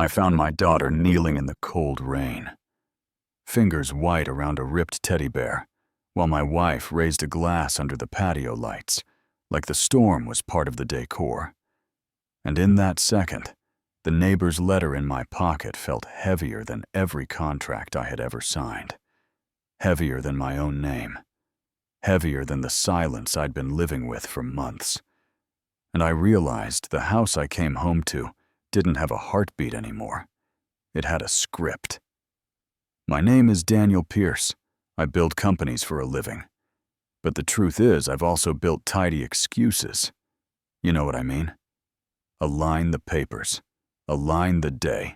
I found my daughter kneeling in the cold rain, fingers white around a ripped teddy bear, while my wife raised a glass under the patio lights, like the storm was part of the decor. And in that second, the neighbor's letter in my pocket felt heavier than every contract I had ever signed, heavier than my own name, heavier than the silence I'd been living with for months. And I realized the house I came home to didn't have a heartbeat anymore. It had a script. My name is Daniel Pierce. I build companies for a living. But the truth is, I've also built tidy excuses. You know what I mean? Align the papers. Align the day.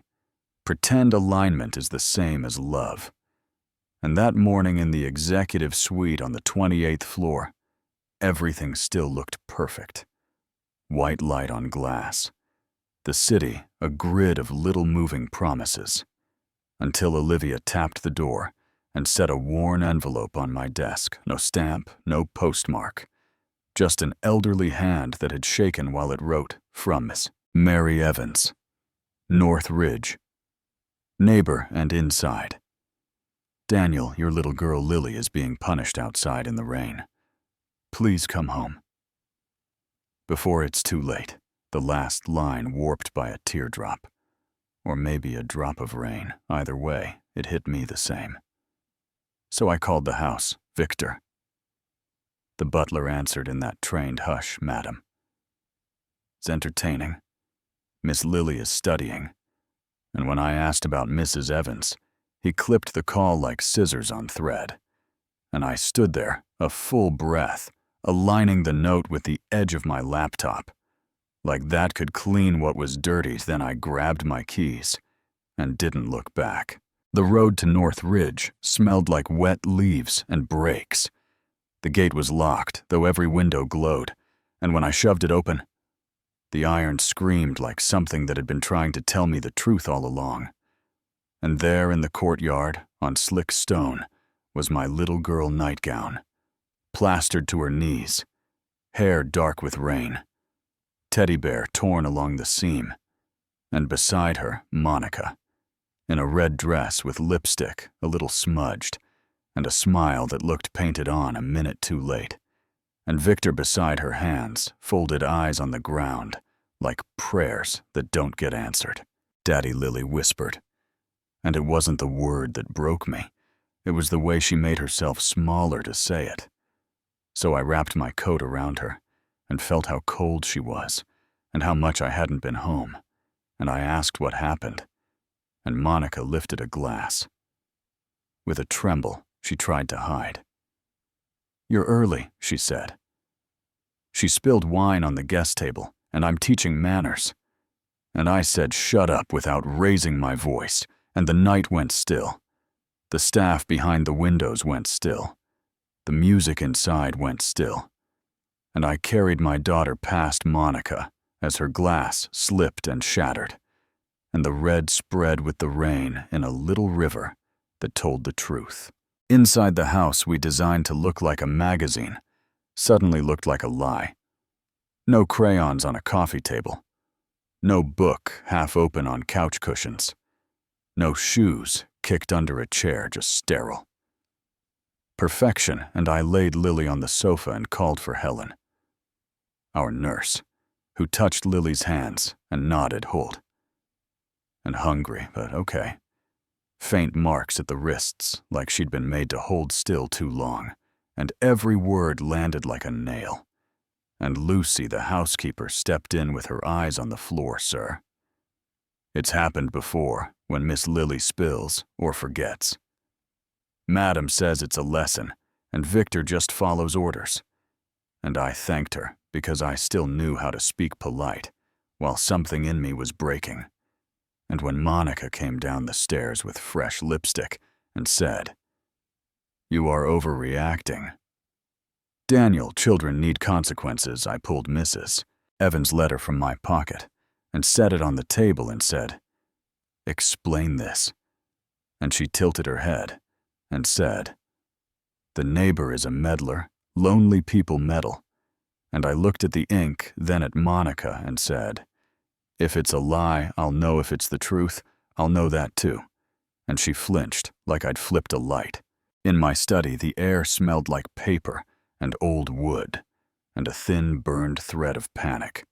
Pretend alignment is the same as love. And that morning in the executive suite on the 28th floor, everything still looked perfect. White light on glass. The city, a grid of little moving promises. Until Olivia tapped the door and set a worn envelope on my desk. No stamp, no postmark. Just an elderly hand that had shaken while it wrote, from Miss Mary Evans. North Ridge. Neighbor and inside. Daniel, your little girl Lily is being punished outside in the rain. Please come home. Before it's too late, the last line warped by a teardrop. Or maybe a drop of rain. Either way, it hit me the same. So I called the house, Victor. The butler answered in that trained hush, madam. It's entertaining. Miss Lily is studying. And when I asked about Mrs. Evans, he clipped the call like scissors on thread. And I stood there, a full breath, aligning the note with the edge of my laptop. Like that could clean what was dirty. Then I grabbed my keys and didn't look back. The road to North Ridge smelled like wet leaves and brakes. The gate was locked, though every window glowed, and when I shoved it open, the iron screamed like something that had been trying to tell me the truth all along. And there in the courtyard, on slick stone, was my little girl nightgown, plastered to her knees, hair dark with rain, teddy bear torn along the seam, and beside her, Monica, in a red dress with lipstick a little smudged, and a smile that looked painted on a minute too late, and Victor beside her, hands, folded eyes on the ground, like prayers that don't get answered. Daddy Lily whispered. And it wasn't the word that broke me. It was the way she made herself smaller to say it. So I wrapped my coat around her and felt how cold she was and how much I hadn't been home. And I asked what happened. And Monica lifted a glass. With a tremble, she tried to hide. You're early, she said. She spilled wine on the guest table, and I'm teaching manners. And I said shut up without raising my voice, and the night went still. The staff behind the windows went still. The music inside went still. And I carried my daughter past Monica as her glass slipped and shattered, and the red spread with the rain in a little river that told the truth. Inside the house we designed to look like a magazine suddenly looked like a lie. No crayons on a coffee table. No book half open on couch cushions. No shoes kicked under a chair, just sterile. Perfection, and I laid Lily on the sofa and called for Helen, our nurse, who touched Lily's hands and nodded, hold. And hungry, but okay. Faint marks at the wrists, like she'd been made to hold still too long, and every word landed like a nail. And Lucy, the housekeeper, stepped in with her eyes on the floor, sir. It's happened before, when Miss Lily spills or forgets. Madam says it's a lesson, and Victor just follows orders. And I thanked her, because I still knew how to speak polite, while something in me was breaking. And when Monica came down the stairs with fresh lipstick and said, "You are overreacting." Daniel, children need consequences, I pulled Mrs. Evans' letter from my pocket and set it on the table and said, "Explain this." And she tilted her head and said, "The neighbor is a meddler, lonely people meddle." And I looked at the ink, then at Monica and said, If it's a lie, I'll know. If it's the truth, I'll know that too. And she flinched, like I'd flipped a light. In my study, the air smelled like paper and old wood, and a thin, burned thread of panic.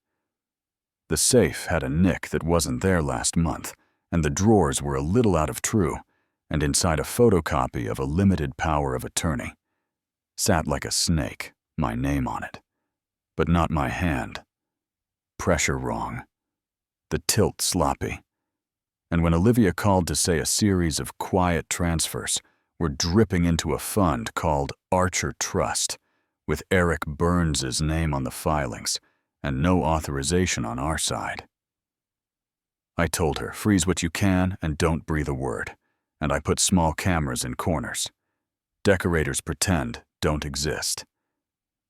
The safe had a nick that wasn't there last month, and the drawers were a little out of true, and inside a photocopy of a limited power of attorney. Sat like a snake, my name on it. But not my hand. Pressure wrong. The tilt sloppy. And when Olivia called to say a series of quiet transfers were dripping into a fund called Archer Trust, with Eric Burns's name on the filings, and no authorization on our side. I told her, freeze what you can and don't breathe a word, and I put small cameras in corners. Decorators pretend don't exist.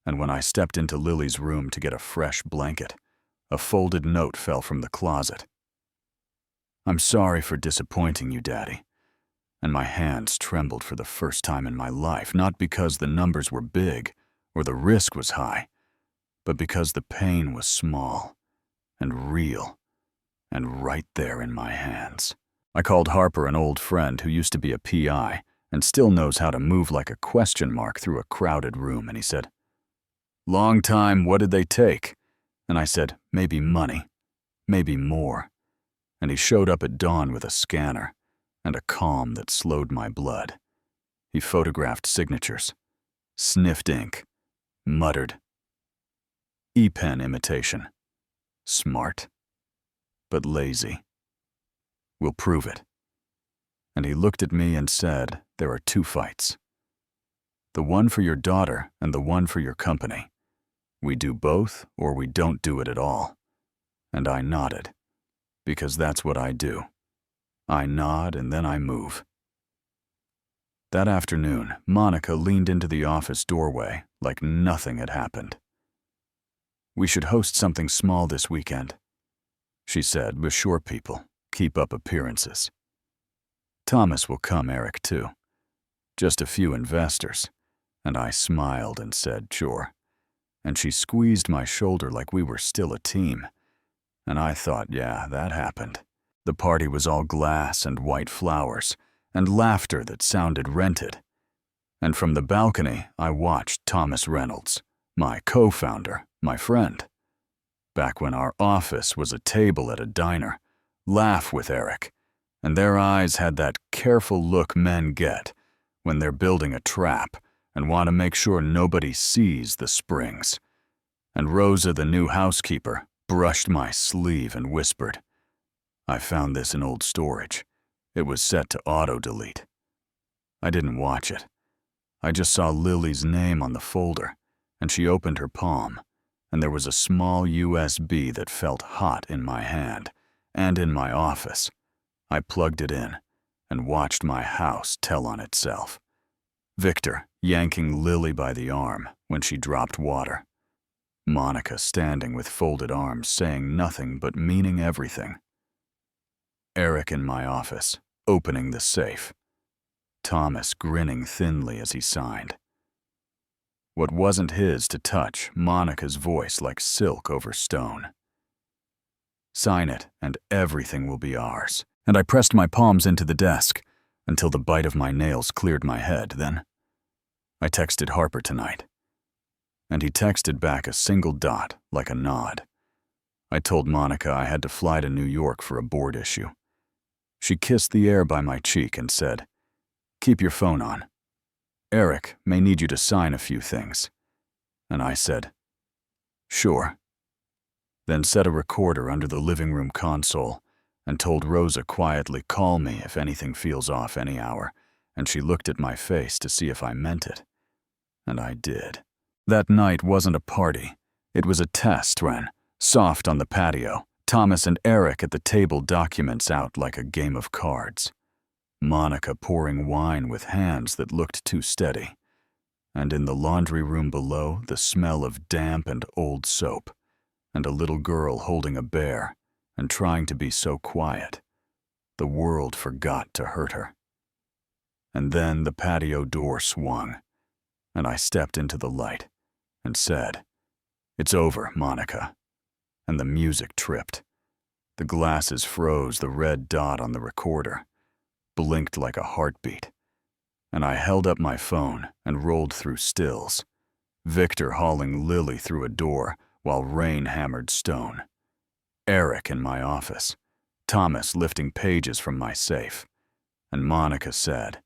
And when I stepped into Lily's room to get a fresh blanket, a folded note fell from the closet. I'm sorry for disappointing you, Daddy. And my hands trembled for the first time in my life, not because the numbers were big or the risk was high, but because the pain was small and real and right there in my hands. I called Harper, an old friend who used to be a PI and still knows how to move like a question mark through a crowded room, and he said, "Long time, what did they take?" And I said, "Maybe money, maybe more." And he showed up at dawn with a scanner and a calm that slowed my blood. He photographed signatures, sniffed ink, muttered, "E-pen imitation. Smart, but lazy. We'll prove it." And he looked at me and said, "There are two fights. The one for your daughter and the one for your company. We do both or we don't do it at all." And I nodded, because that's what I do. I nod and then I move. That afternoon, Monica leaned into the office doorway like nothing had happened. "We should host something small this weekend," she said, "with short people, keep up appearances. Thomas will come, Eric too. Just a few investors." And I smiled and said, "Sure." And she squeezed my shoulder like we were still a team. And I thought, yeah, that happened. The party was all glass and white flowers, and laughter that sounded rented. And from the balcony, I watched Thomas Reynolds, my co-founder, my friend, back when our office was a table at a diner, laugh with Eric, and their eyes had that careful look men get when they're building a trap and want to make sure nobody sees the springs. And Rosa, the new housekeeper, brushed my sleeve and whispered, "I found this in old storage. It was set to auto-delete." I didn't watch it. I just saw Lily's name on the folder, and she opened her palm, and there was a small USB that felt hot in my hand and in my office. I plugged it in and watched my house tell on itself. Victor yanking Lily by the arm when she dropped water. Monica standing with folded arms, saying nothing but meaning everything. Eric in my office, opening the safe. Thomas grinning thinly as he signed. What wasn't his to touch, Monica's voice like silk over stone. "Sign it, and everything will be ours." And I pressed my palms into the desk until the bite of my nails cleared my head. Then I texted Harper tonight. And he texted back a single dot, like a nod. I told Monica I had to fly to New York for a board issue. She kissed the air by my cheek and said, "Keep your phone on. Eric may need you to sign a few things." And I said, "Sure." Then set a recorder under the living room console and told Rosa quietly, "Call me if anything feels off any hour," and she looked at my face to see if I meant it. And I did. That night wasn't a party. It was a test when, soft on the patio, Thomas and Eric at the table, documents out like a game of cards. Monica pouring wine with hands that looked too steady. And in the laundry room below, the smell of damp and old soap, and a little girl holding a bear and trying to be so quiet. The world forgot to hurt her. And then the patio door swung, and I stepped into the light and said, "It's over, Monica." And the music tripped. The glasses froze the red dot on the recorder, blinked like a heartbeat, and I held up my phone and rolled through stills. Victor hauling Lily through a door while rain hammered stone. Eric in my office. Thomas lifting pages from my safe. And Monica said,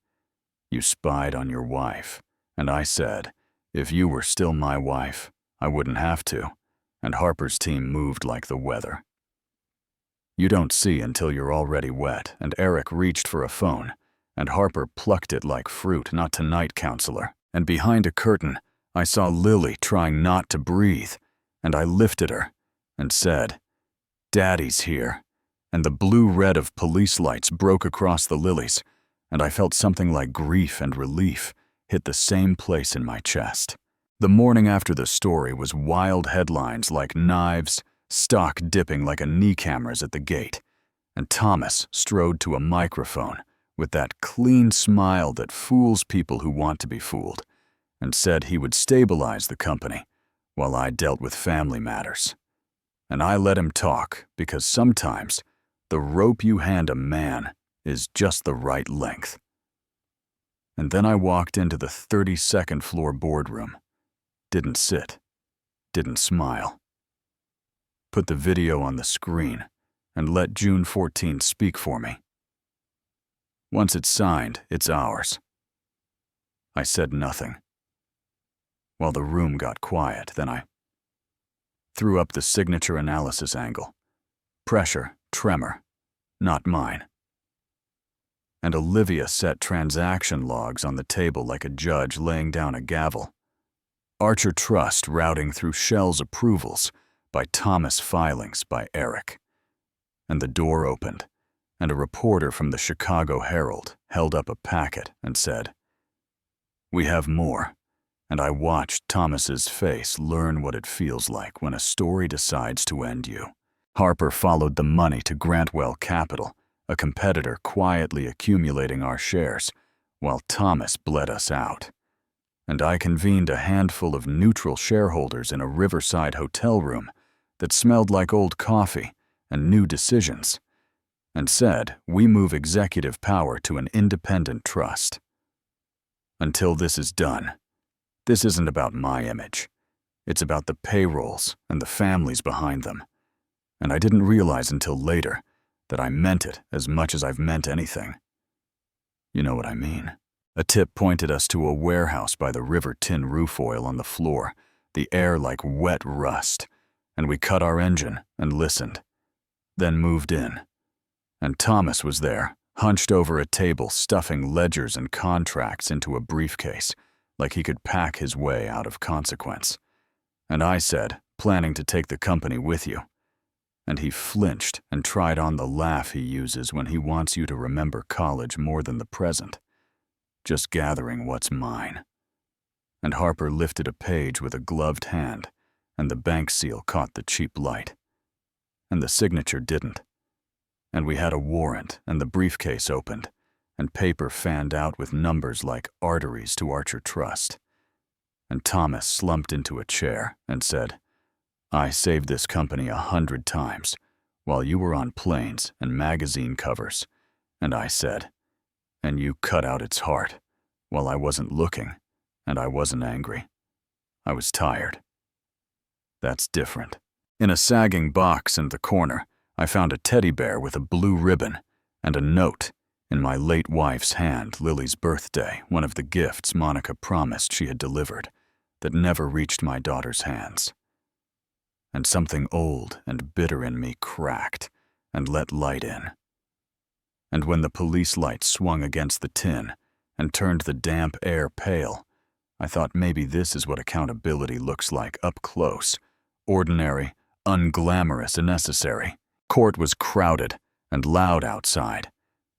"You spied on your wife." And I said, "If you were still my wife, I wouldn't have to." And Harper's team moved like the weather. You don't see until you're already wet, and Eric reached for a phone, and Harper plucked it like fruit. "Not tonight, counselor." And behind a curtain, I saw Lily trying not to breathe, and I lifted her and said, "Daddy's here." And the blue-red of police lights broke across the lilies, and I felt something like grief and relief hit the same place in my chest. The morning after the story was wild headlines like knives, stock dipping like a knee cameras at the gate, and Thomas strode to a microphone with that clean smile that fools people who want to be fooled, and said he would stabilize the company while I dealt with family matters. And I let him talk because sometimes the rope you hand a man is just the right length. And then I walked into the 32nd floor boardroom. Didn't sit. Didn't smile. Put the video on the screen and let June 14 speak for me. Once it's signed, it's ours. I said nothing. While the room got quiet, then I threw up the signature analysis angle. Pressure, tremor, not mine. And Olivia set transaction logs on the table like a judge laying down a gavel. Archer Trust routing through Shell's approvals by Thomas filings by Eric. And the door opened, and a reporter from the Chicago Herald held up a packet and said, "We have more." And I watched Thomas's face learn what it feels like when a story decides to end you. Harper followed the money to Grantwell Capital, a competitor quietly accumulating our shares, while Thomas bled us out. And I convened a handful of neutral shareholders in a riverside hotel room that smelled like old coffee and new decisions, and said, "We move executive power to an independent trust. Until this is done, this isn't about my image. It's about the payrolls and the families behind them." And I didn't realize until later that I meant it as much as I've meant anything. You know what I mean. A tip pointed us to a warehouse by the river tin roof oil on the floor, the air like wet rust, and we cut our engine and listened, then moved in. And Thomas was there, hunched over a table stuffing ledgers and contracts into a briefcase, like he could pack his way out of consequence. And I said, "Planning to take the company with you." And he flinched and tried on the laugh he uses when he wants you to remember college more than the present. Just gathering what's mine. And Harper lifted a page with a gloved hand, and the bank seal caught the cheap light. And the signature didn't. And we had a warrant, and the briefcase opened, and paper fanned out with numbers like arteries to Archer Trust. And Thomas slumped into a chair and said, "I saved this company 100 times, while you were on planes and magazine covers." And I said, "And you cut out its heart, while I wasn't looking, and I wasn't angry. I was tired." That's different. In a sagging box in the corner, I found a teddy bear with a blue ribbon and a note in my late wife's hand, Lily's birthday, one of the gifts Monica promised she had delivered, that never reached my daughter's hands. And something old and bitter in me cracked and let light in. And when the police light swung against the tin and turned the damp air pale, I thought maybe this is what accountability looks like up close, ordinary, unglamorous and necessary. Court was crowded and loud outside,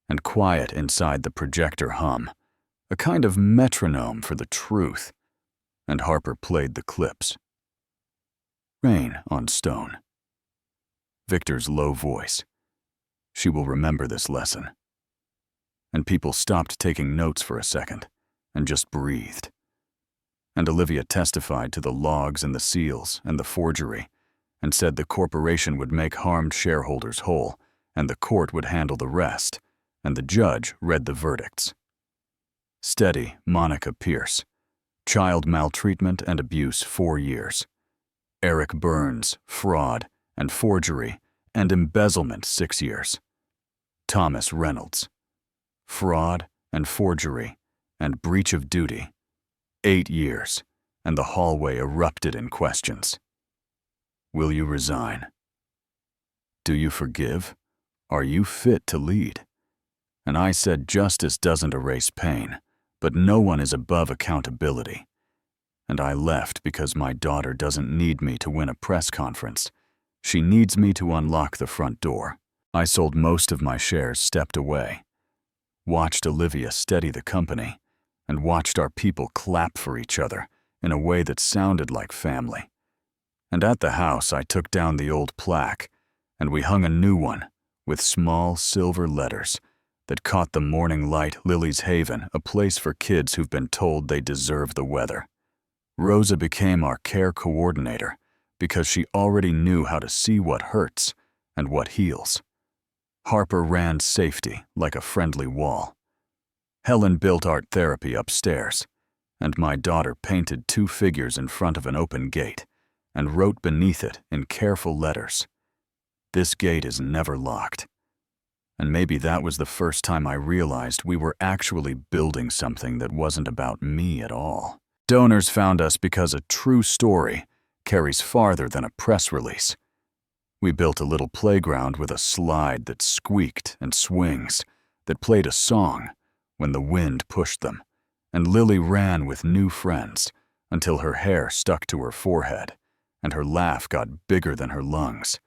and quiet inside the projector hum, a kind of metronome for the truth, and Harper played the clips. Rain on stone. Victor's low voice. She will remember this lesson. And people stopped taking notes for a second and just breathed. And Olivia testified to the logs and the seals and the forgery, and said the corporation would make harmed shareholders whole, and the court would handle the rest, and the judge read the verdicts. Steady, Monica Pierce. Child maltreatment and abuse, 4 years. Eric Burns, fraud and forgery and embezzlement, 6 years. Thomas Reynolds, fraud and forgery and breach of duty, 8 years, and the hallway erupted in questions. Will you resign? Do you forgive? Are you fit to lead? And I said justice doesn't erase pain, but no one is above accountability. And I left because my daughter doesn't need me to win a press conference. She needs me to unlock the front door. I sold most of my shares, stepped away, watched Olivia steady the company, and watched our people clap for each other in a way that sounded like family. And at the house, I took down the old plaque, and we hung a new one with small silver letters that caught the morning light. Lily's Haven, a place for kids who've been told they deserve the weather. Rosa became our care coordinator because she already knew how to see what hurts and what heals. Harper ran safety like a friendly wall. Helen built art therapy upstairs, and my daughter painted 2 figures in front of an open gate and wrote beneath it in careful letters, "This gate is never locked." And maybe that was the first time I realized we were actually building something that wasn't about me at all. Donors found us because a true story carries farther than a press release. We built a little playground with a slide that squeaked and swings, that played a song when the wind pushed them, and Lily ran with new friends until her hair stuck to her forehead, and her laugh got bigger than her lungs,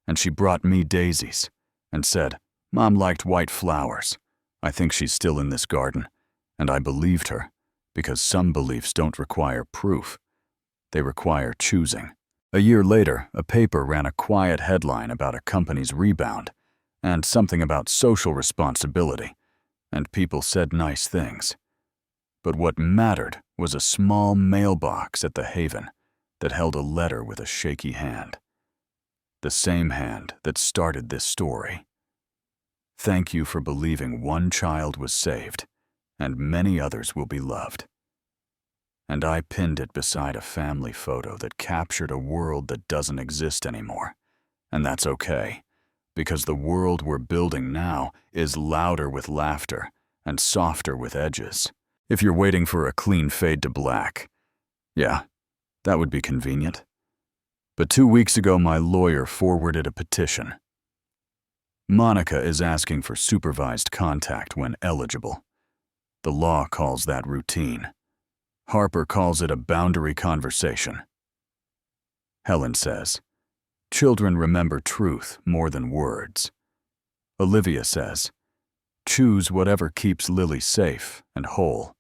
and she brought me daisies and said, "Mom liked white flowers. I think she's still in this garden," and I believed her, because some beliefs don't require proof. They require choosing. A year later, a paper ran a quiet headline about a company's rebound and something about social responsibility, and people said nice things. But what mattered was a small mailbox at the Haven that held a letter with a shaky hand. The same hand that started this story. Thank you for believing one child was saved, and many others will be loved. And I pinned it beside a family photo that captured a world that doesn't exist anymore. And that's okay, because the world we're building now is louder with laughter and softer with edges. If you're waiting for a clean fade to black, yeah, that would be convenient. But 2 weeks ago, my lawyer forwarded a petition. Monica is asking for supervised contact when eligible. The law calls that routine. Harper calls it a boundary conversation. Helen says, children remember truth more than words. Olivia says, choose whatever keeps Lily safe and whole,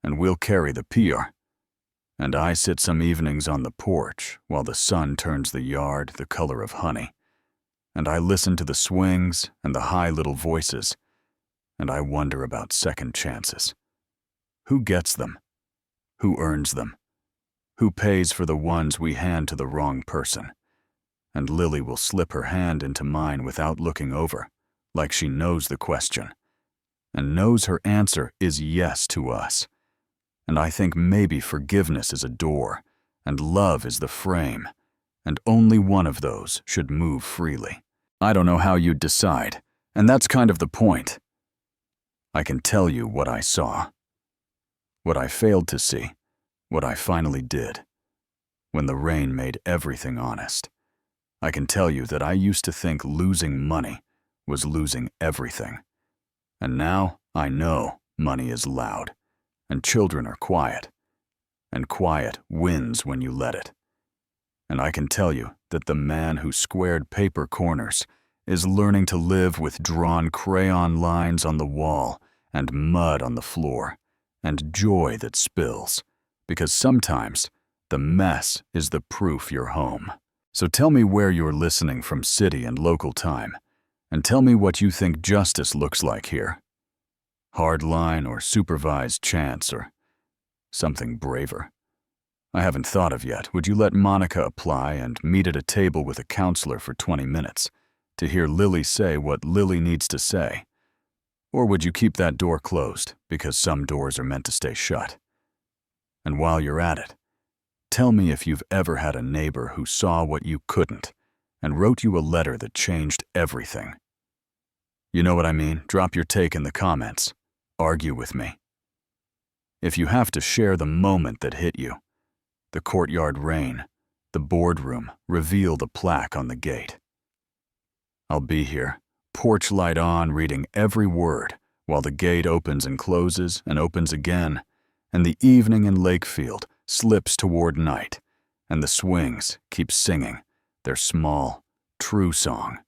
and we'll carry the PR. And I sit some evenings on the porch while the sun turns the yard the color of honey. And I listen to the swings and the high little voices, and I wonder about second chances. Who gets them? Who earns them? Who pays for the ones we hand to the wrong person? And Lily will slip her hand into mine without looking over, like she knows the question, and knows her answer is yes to us. And I think maybe forgiveness is a door, and love is the frame, and only one of those should move freely. I don't know how you'd decide, and that's kind of the point. I can tell you what I saw. What I failed to see, what I finally did, when the rain made everything honest. I can tell you that I used to think losing money was losing everything. And now I know money is loud, and children are quiet, and quiet wins when you let it. And I can tell you that the man who squared paper corners is learning to live with drawn crayon lines on the wall and mud on the floor and joy that spills, because sometimes the mess is the proof you're home. So tell me where you're listening from, city and local time, and tell me what you think justice looks like here. Hard line or supervised chance or something braver. I haven't thought of yet. Would you let Monica apply and meet at a table with a counselor for 20 minutes to hear Lily say what Lily needs to say? Or would you keep that door closed because some doors are meant to stay shut? And while you're at it, tell me if you've ever had a neighbor who saw what you couldn't and wrote you a letter that changed everything. You know what I mean? Drop your take in the comments. Argue with me. If you have to share the moment that hit you, the courtyard rain, the boardroom, reveal the plaque on the gate. I'll be here, porch light on, reading every word while the gate opens and opens again, and the evening in Lakefield slips toward night, and the swings keep singing their small, true song.